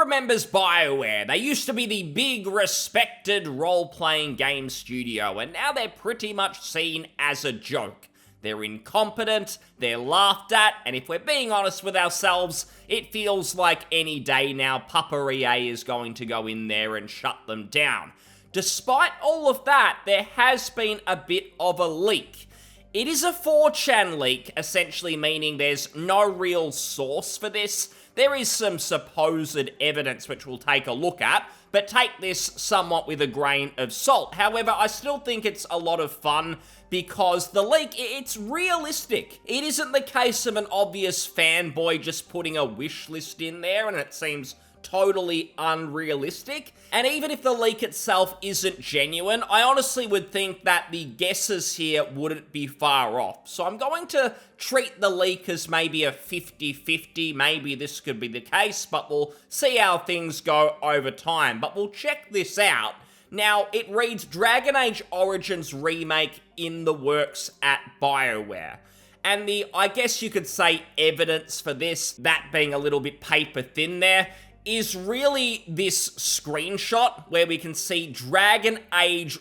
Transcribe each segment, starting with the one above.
remembers Bioware? They used to be the big, respected role-playing game studio, and now they're pretty much seen as a joke. They're incompetent, they're laughed at, and if we're being honest with ourselves, it feels like any day now Papa EA is going to go in there and shut them down. Despite all of that, there has been a bit of a leak. It is a 4chan leak, essentially meaning there's no real source for this. There is some supposed evidence which we'll take a look at, but take this somewhat with a grain of salt. However, I still think it's a lot of fun because the leak, it's realistic. It isn't the case of an obvious fanboy just putting a wish list in there and it seems totally unrealistic. And even if the leak itself isn't genuine, I honestly would think that the guesses here wouldn't be far off. So I'm going to treat the leak as maybe a 50-50. Maybe this could be the case, but we'll see how things go over time. But we'll check this out. Now, it reads Dragon Age Origins remake in the works at Bioware. And the, I guess you could say, evidence for this, that being a little bit paper thin there, is really this screenshot where we can see Dragon Age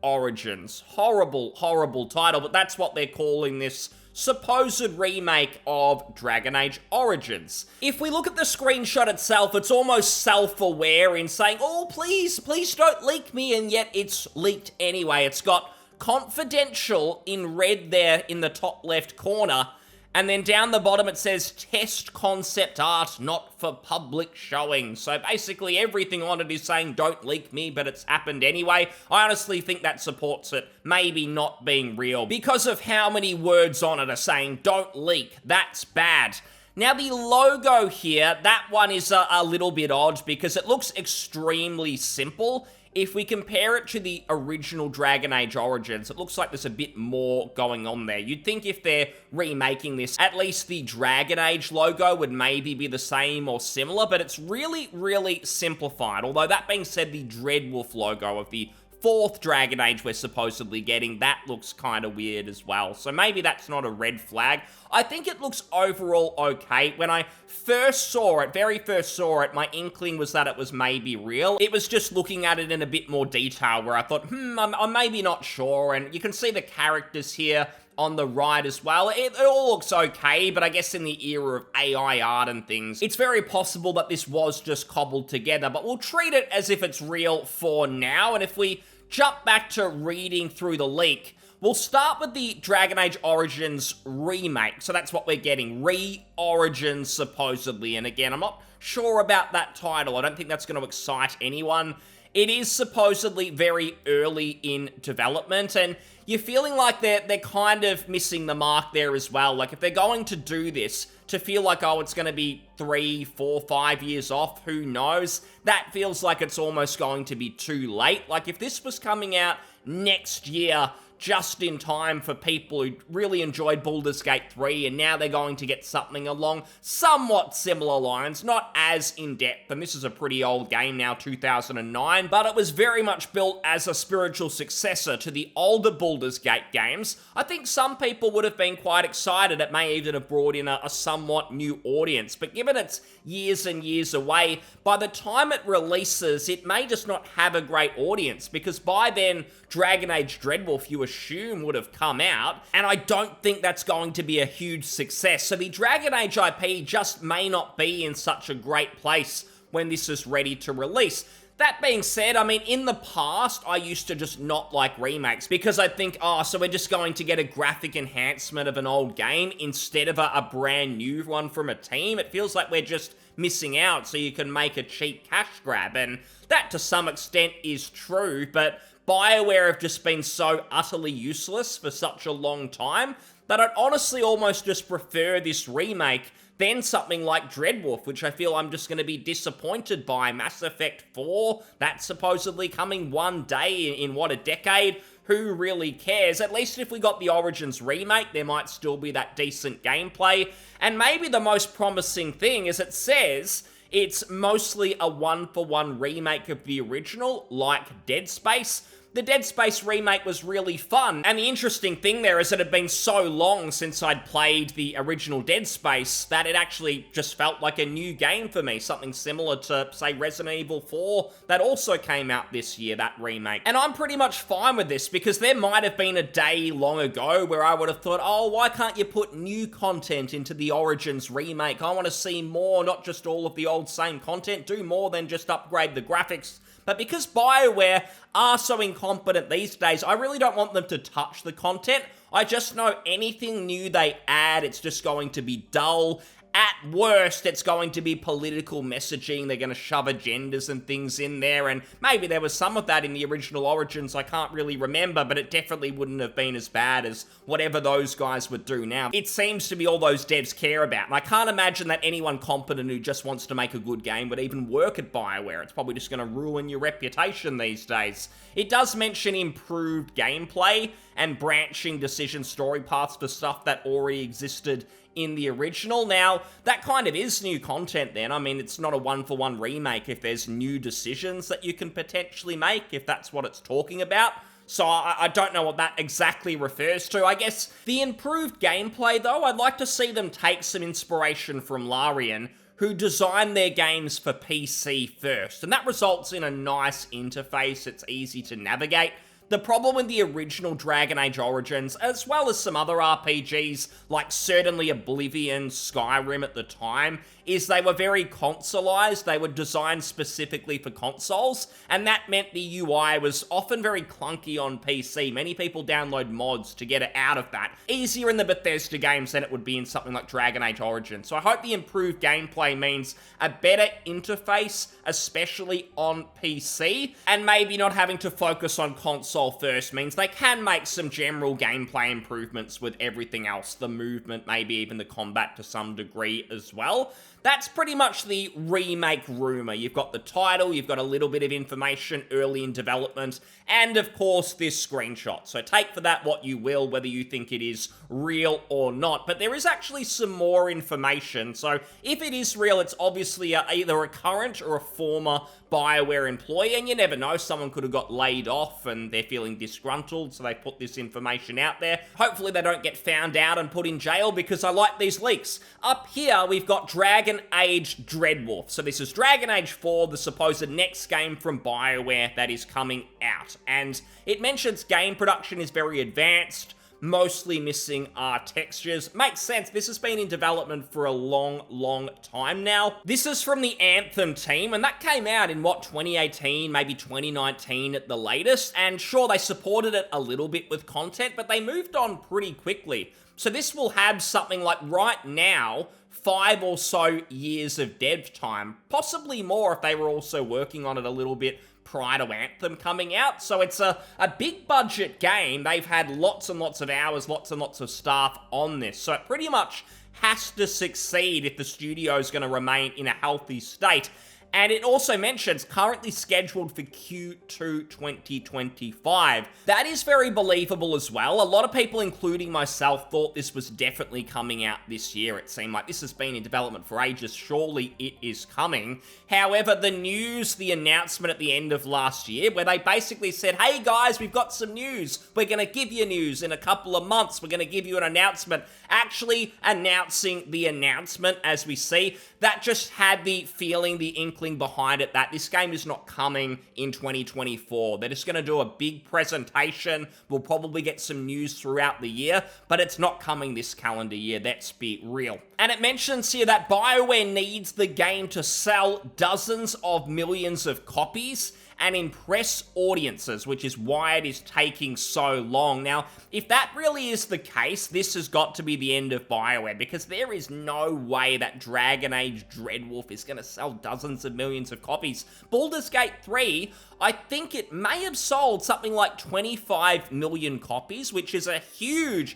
Origins. Horrible, horrible title, but that's what they're calling this supposed remake of Dragon Age Origins. If we look at the screenshot itself, it's almost self-aware in saying, oh, please don't leak me, and yet it's leaked anyway. It's got confidential in red there in the top left corner, and then down the bottom it says test concept art, not for public showing. So basically everything on it is saying don't leak me, but it's happened anyway. I honestly think that supports it maybe not being real because of how many words on it are saying don't leak, that's bad. Now the logo here, that one is a little bit odd because it looks extremely simple. If we compare it to the original Dragon Age Origins, it looks like there's a bit more going on there. You'd think if they're remaking this, at least the Dragon Age logo would maybe be the same or similar, but it's really, really simplified. Although that being said, the Dreadwolf logo of the 4th Dragon Age we're supposedly getting, that looks kind of weird as well. So maybe that's not a red flag. I think it looks overall okay. When I first saw it, very first saw it, my inkling was that it was maybe real. It was just looking at it in a bit more detail where I thought, I'm maybe not sure. And you can see the characters here on the right as well. It all looks okay, but I guess in the era of AI art and things, it's very possible that this was just cobbled together, but we'll treat it as if it's real for now. And if we jump back to reading through the leak, we'll start with the Dragon Age Origins remake. So that's what we're getting, Re-Origins supposedly. And again, I'm not sure about that title. I don't think that's going to excite anyone. It is supposedly very early in development, and you're feeling like they're kind of missing the mark there as well. Like, if they're going to do this, to feel like, oh, it's going to be 3, 4, 5 years off, who knows? That feels like it's almost going to be too late. Like, if this was coming out next year, just in time for people who really enjoyed Baldur's Gate 3, and now they're going to get something along somewhat similar lines, not as in-depth, and this is a pretty old game now, 2009, but it was very much built as a spiritual successor to the older Baldur's Gate games. I think some people would have been quite excited. It may even have brought in a somewhat new audience, but given it's years and years away, by the time it releases, it may just not have a great audience, because by then, Dragon Age Dreadwolf, you assume, would have come out, and I don't think that's going to be a huge success. So the Dragon Age IP just may not be in such a great place when this is ready to release. That being said, I mean, in the past, I used to just not like remakes because I think, oh, so we're just going to get a graphic enhancement of an old game instead of a brand new one from a team. It feels like we're just missing out so you can make a cheap cash grab, and that to some extent is true, but Bioware have just been so utterly useless for such a long time that I'd honestly almost just prefer this remake than something like Dreadwolf, which I feel I'm just going to be disappointed by. Mass Effect 4, that's supposedly coming one day in what, a decade? Who really cares? At least if we got the Origins remake, there might still be that decent gameplay. And maybe the most promising thing is it says it's mostly a one-for-one remake of the original, like Dead Space. the Dead Space remake was really fun. And the interesting thing there is that it had been so long since I'd played the original Dead Space that it actually just felt like a new game for me. Something similar to, say, Resident Evil 4 that also came out this year, that remake. And I'm pretty much fine with this because there might have been a day long ago where I would have thought, oh, why can't you put new content into the Origins remake? I want to see more, not just all of the old same content. Do more than just upgrade the graphics. But because Bioware are so incompetent these days, I really don't want them to touch the content. I just know anything new they add, it's just going to be dull. At worst, it's going to be political messaging. They're going to shove agendas and things in there, and maybe there was some of that in the original Origins. I can't really remember, but it definitely wouldn't have been as bad as whatever those guys would do now. It seems to be all those devs care about, and I can't imagine that anyone competent who just wants to make a good game would even work at Bioware. It's probably just going to ruin your reputation these days. It does mention improved gameplay and branching decision story paths for stuff that already existed in the original. Now, that kind of is new content then. I mean, it's not a one-for-one remake if there's new decisions that you can potentially make, if that's what it's talking about. So I don't know what that exactly refers to. I guess the improved gameplay, though, I'd like to see them take some inspiration from Larian, who designed their games for PC first. And that results in a nice interface. It's easy to navigate. The problem with the original Dragon Age Origins, as well as some other RPGs, like certainly Oblivion, Skyrim at the time, is they were very consoleized. They were designed specifically for consoles, and that meant the UI was often very clunky on PC. Many people download mods to get it out of that. Easier in the Bethesda games than it would be in something like Dragon Age Origins. So I hope the improved gameplay means a better interface, especially on PC, and maybe not having to focus on console first means they can make some general gameplay improvements with everything else, the movement, maybe even the combat to some degree as well. That's pretty much the remake rumor. You've got the title, you've got a little bit of information early in development, and of course this screenshot. So take for that what you will, whether you think it is real or not. But there is actually some more information. So if it is real, it's obviously either a current or a former Bioware employee, and you never know, someone could have got laid off and they're feeling disgruntled, so they put this information out there. Hopefully they don't get found out and put in jail, because I like these leaks. Up here, we've got Dragon Age Dreadwolf. So this is Dragon Age 4, the supposed next game from Bioware that is coming out. And it mentions game production is very advanced, mostly missing textures. Makes sense, this has been in development for a long time now. This is from the Anthem team, and that came out in, 2018, maybe 2019 at the latest, and sure, they supported it a little bit with content, but they moved on pretty quickly. So this will have something like, right now, 5 or so years of dev time, possibly more if they were also working on it a little bit prior to Anthem coming out. So it's a big budget game. They've had lots and lots of hours, lots and lots of staff on this. So it pretty much has to succeed if the studio is going to remain in a healthy state. And it also mentions currently scheduled for Q2 2025. That is very believable as well. A lot of people, including myself, thought this was definitely coming out this year. It seemed like this has been in development for ages. Surely it is coming. However, the announcement at the end of last year, where they basically said, hey guys, we've got some news. We're going to give you news in a couple of months. We're going to give you an announcement. Actually announcing the announcement, as we see, that just had the feeling, the inkling behind it that this game is not coming in 2024. They're just going to do a big presentation. We'll probably get some news throughout the year, but it's not coming this calendar year. Let's be real. And it mentions here that Bioware needs the game to sell dozens of millions of copies and impress audiences, which is why it is taking so long. Now, if that really is the case, this has got to be the end of Bioware, because there is no way that Dragon Age Dreadwolf is going to sell dozens of millions of copies. Baldur's Gate 3, I think it may have sold something like 25 million copies, which is a huge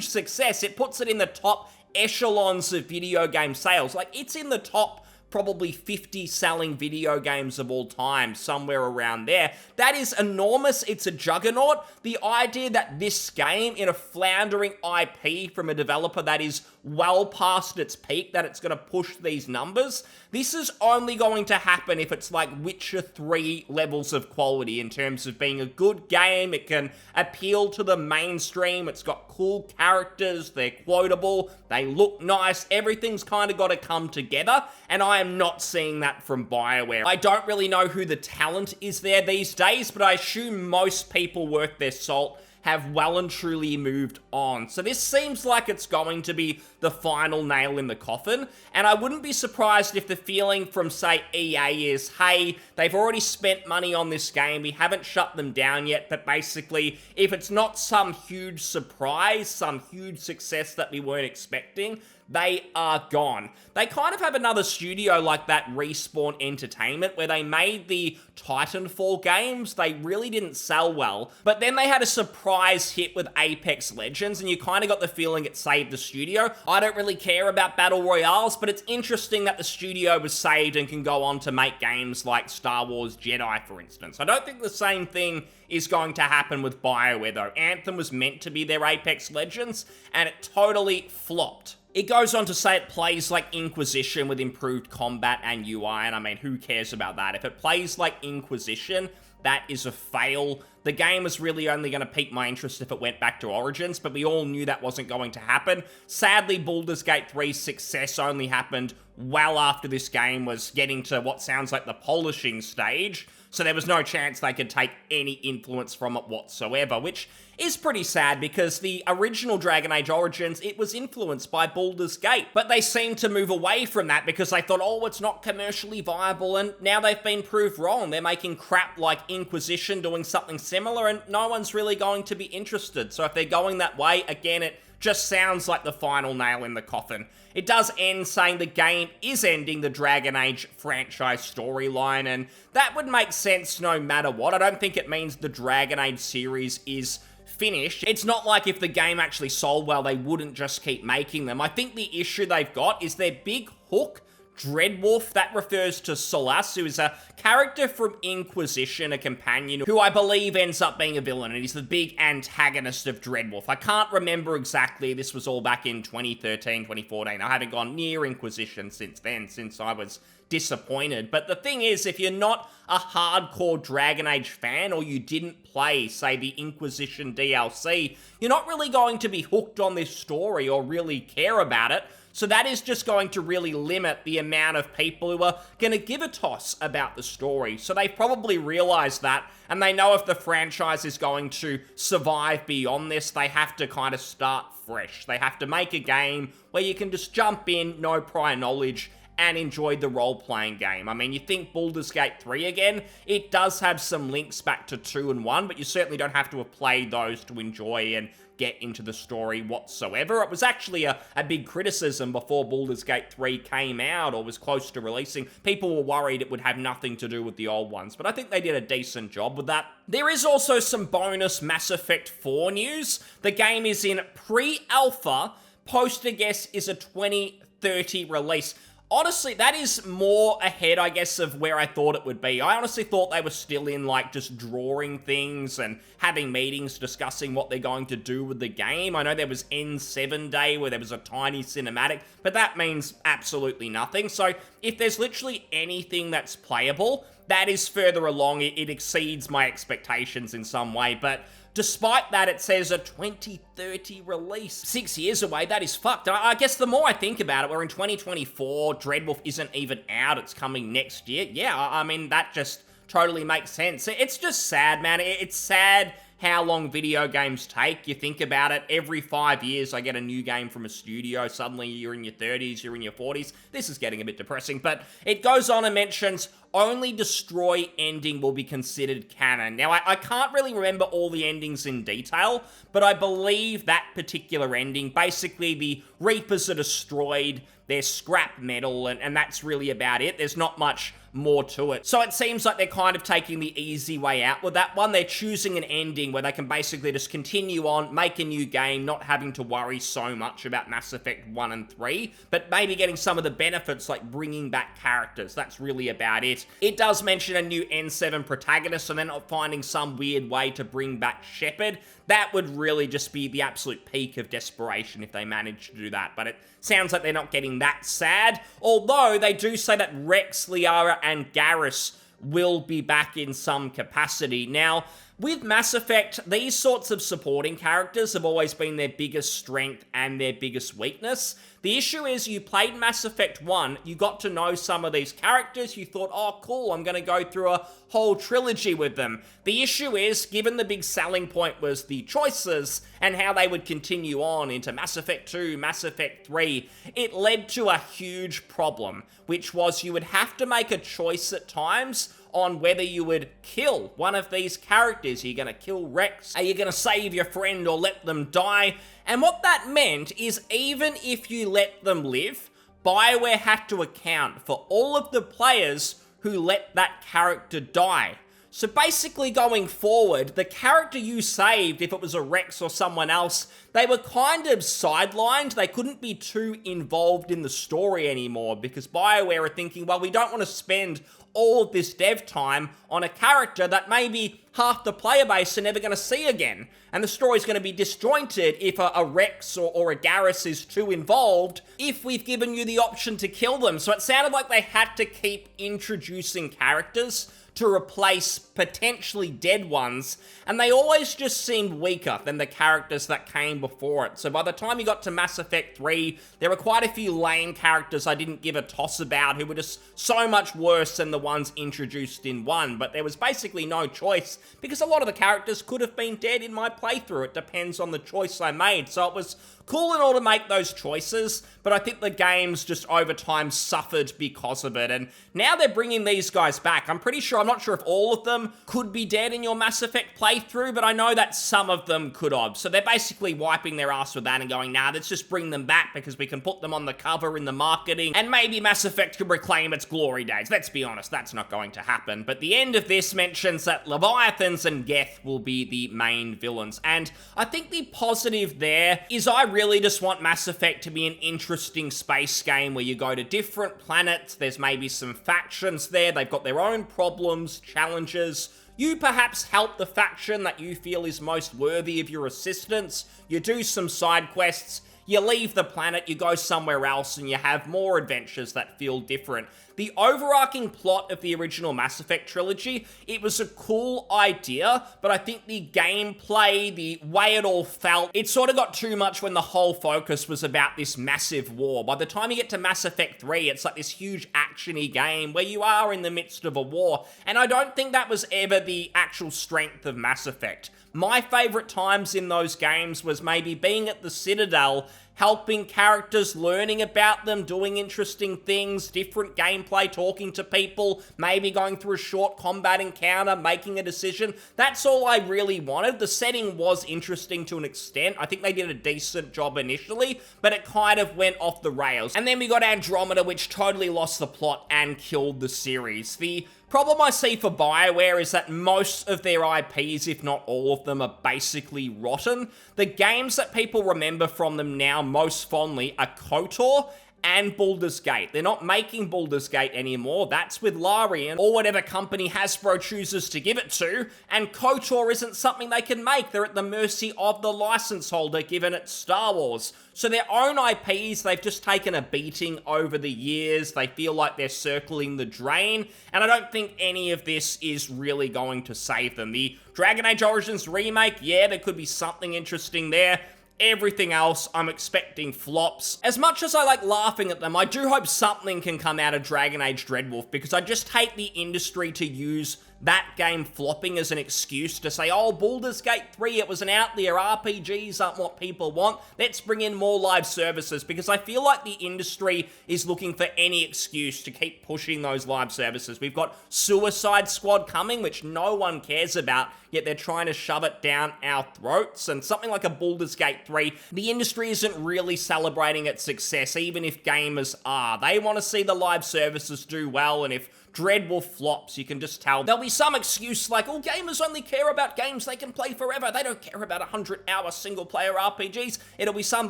success. It puts it in the top echelons of video game sales. Like, it's in the top probably 50 selling video games of all time, somewhere around there. That is enormous. It's a juggernaut. The idea that this game, in a floundering IP from a developer that is well past its peak that it's going to push these numbers. This is only going to happen if it's like Witcher 3 levels of quality in terms of being a good game. It can appeal to the mainstream. It's got cool characters. They're quotable. They look nice. Everything's kind of got to come together, and I am not seeing that from Bioware. I don't really know who the talent is there these days, but I assume most people worth their salt have well and truly moved on. So this seems like it's going to be the final nail in the coffin, and I wouldn't be surprised if the feeling from, say, EA is, hey, they've already spent money on this game, we haven't shut them down yet, but basically, if it's not some huge surprise, some huge success that we weren't expecting, they are gone. They kind of have another studio like that, Respawn Entertainment, where they made the Titanfall games. They really didn't sell well, but then they had a surprise hit with Apex Legends, and you kind of got the feeling it saved the studio. I don't really care about Battle Royales, but it's interesting that the studio was saved and can go on to make games like Star Wars Jedi, for instance. I don't think the same thing is going to happen with Bioware, though. Anthem was meant to be their Apex Legends, and it totally flopped. It goes on to say it plays like Inquisition with improved combat and UI, and I mean, who cares about that? If it plays like Inquisition, that is a fail. The game was really only going to pique my interest if it went back to Origins, but we all knew that wasn't going to happen. Sadly, Baldur's Gate 3's success only happened well after this game was getting to what sounds like the polishing stage, so there was no chance they could take any influence from it whatsoever, which is pretty sad because the original Dragon Age Origins, it was influenced by Baldur's Gate, but they seemed to move away from that because they thought, oh, it's not commercially viable, and now they've been proved wrong. They're making crap like Inquisition doing something similar, and no one's really going to be interested. So if they're going that way, again, it just sounds like the final nail in the coffin. It does end saying the game is ending the Dragon Age franchise storyline, and that would make sense no matter what. I don't think it means the Dragon Age series is finished. It's not like if the game actually sold well, they wouldn't just keep making them. I think the issue they've got is their big hook, Dreadwolf. That refers to Solas, who is a character from Inquisition, a companion, who I believe ends up being a villain, and he's the big antagonist of Dreadwolf. I can't remember exactly. This was all back in 2013, 2014. I haven't gone near Inquisition since then, since I was disappointed. But the thing is, if you're not a hardcore Dragon Age fan, or you didn't play, say, the Inquisition DLC, you're not really going to be hooked on this story or really care about it. So that is just going to really limit the amount of people who are going to give a toss about the story. So they've probably realized that, and they know if the franchise is going to survive beyond this, they have to kind of start fresh. They have to make a game where you can just jump in, no prior knowledge, and enjoy the role-playing game. I mean, you think Baldur's Gate 3 again, it does have some links back to 2 and 1, but you certainly don't have to have played those to enjoy and get into the story whatsoever. It was actually a big criticism before Baldur's Gate 3 came out or was close to releasing. People were worried it would have nothing to do with the old ones, but I think they did a decent job with that. There is also some bonus Mass Effect 4 news. The game is in pre-alpha. Poster guess is a 2030 release. Honestly, that is more ahead, I guess, of where I thought it would be. I honestly thought they were still in, like, just drawing things and having meetings discussing what they're going to do with the game. I know there was N7 Day where there was a tiny cinematic, but that means absolutely nothing. So if there's literally anything that's playable, that is further along. It exceeds my expectations in some way, but despite that, it says a 2030 release. 6 years away, that is fucked. I guess the more I think about it, we're in 2024, Dreadwolf isn't even out, it's coming next year. Yeah, I mean, that just totally makes sense. It's just sad, man. It's sad how long video games take. You think about it, every 5 years I get a new game from a studio. Suddenly you're in your 30s, you're in your 40s. This is getting a bit depressing, but it goes on and mentions only Destroy ending will be considered canon. Now, I can't really remember all the endings in detail, but I believe that particular ending, basically the Reapers are destroyed, they're scrap metal, and that's really about it. There's not much more to it. So it seems like they're kind of taking the easy way out with that one. They're choosing an ending where they can basically just continue on, make a new game, not having to worry so much about Mass Effect 1 and 3, but maybe getting some of the benefits like bringing back characters. That's really about it. It does mention a new N7 protagonist, so they're not finding some weird way to bring back Shepard. That would really just be the absolute peak of desperation if they managed to do that, but it sounds like they're not getting that sad. Although they do say that Rex, Liara, and Garrus will be back in some capacity. Now, with Mass Effect, these sorts of supporting characters have always been their biggest strength and their biggest weakness. The issue is you played Mass Effect 1, you got to know some of these characters, you thought, oh cool, I'm going to go through a whole trilogy with them. The issue is, given the big selling point was the choices and how they would continue on into Mass Effect 2, Mass Effect 3, it led to a huge problem, which was you would have to make a choice at times on whether you would kill one of these characters. Are you going to kill Rex? Are you going to save your friend or let them die? And what that meant is even if you let them live, Bioware had to account for all of the players who let that character die. So basically going forward, the character you saved, if it was a Rex or someone else, they were kind of sidelined. They couldn't be too involved in the story anymore because BioWare are thinking, well, we don't want to spend all of this dev time on a character that maybe half the player base are never going to see again. And the story's going to be disjointed if a Rex or a Garrus is too involved if we've given you the option to kill them. So it sounded like they had to keep introducing characters to replace potentially dead ones, and they always just seemed weaker than the characters that came before it. So by the time you got to Mass Effect 3, there were quite a few lame characters I didn't give a toss about who were just so much worse than the ones introduced in 1, but there was basically no choice because a lot of the characters could have been dead in my playthrough. It depends on the choice I made, so it was cool in order to make those choices, but I think the game's just over time suffered because of it, and now they're bringing these guys back. I'm not sure if all of them could be dead in your Mass Effect playthrough, but I know that some of them could have, so they're basically wiping their ass with that and going, nah, let's just bring them back because we can put them on the cover in the marketing, and maybe Mass Effect can reclaim its glory days. Let's be honest, that's not going to happen, but the end of this mentions that Leviathans and Geth will be the main villains, and I think the positive there is I really just want Mass Effect to be an interesting space game where you go to different planets, there's maybe some factions there, they've got their own problems, challenges. You perhaps help the faction that you feel is most worthy of your assistance, you do some side quests, you leave the planet, you go somewhere else, and you have more adventures that feel different. The overarching plot of the original Mass Effect trilogy, it was a cool idea, but I think the gameplay, the way it all felt, it sort of got too much when the whole focus was about this massive war. By the time you get to Mass Effect 3, it's like this huge action-y game where you are in the midst of a war, and I don't think that was ever the actual strength of Mass Effect. My favorite times in those games was maybe being at the Citadel, helping characters, learning about them, doing interesting things, different gameplay, talking to people, maybe going through a short combat encounter, making a decision. That's all I really wanted. The setting was interesting to an extent. I think they did a decent job initially, but it kind of went off the rails. And then we got Andromeda, which totally lost the plot and killed the series. The problem I see for Bioware is that most of their IPs, if not all of them, are basically rotten. The games that people remember from them now most fondly are KOTOR and Baldur's Gate. They're not making Baldur's Gate anymore. That's with Larian or whatever company Hasbro chooses to give it to, and KOTOR isn't something they can make. They're at the mercy of the license holder, given it's Star Wars. So their own IPs, they've just taken a beating over the years. They feel like they're circling the drain, and I don't think any of this is really going to save them. The Dragon Age Origins remake, yeah, there could be something interesting there. Everything else, I'm expecting flops. As much as I like laughing at them, I do hope something can come out of Dragon Age Dreadwolf, because I just hate the industry to use that game flopping as an excuse to say, oh, Baldur's Gate 3, it was an out there, RPGs aren't what people want, let's bring in more live services, because I feel like the industry is looking for any excuse to keep pushing those live services. We've got Suicide Squad coming, which no one cares about, yet they're trying to shove it down our throats, and something like a Baldur's Gate 3, the industry isn't really celebrating its success, even if gamers are. They want to see the live services do well, and if Dreadwolf flops, you can just tell there'll be some excuse like, oh, gamers only care about games they can play forever. They don't care about 100-hour single-player RPGs. It'll be some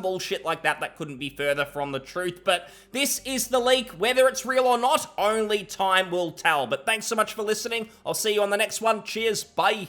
bullshit like that that couldn't be further from the truth. But this is the leak. Whether it's real or not, only time will tell. But thanks so much for listening. I'll see you on the next one. Cheers. Bye.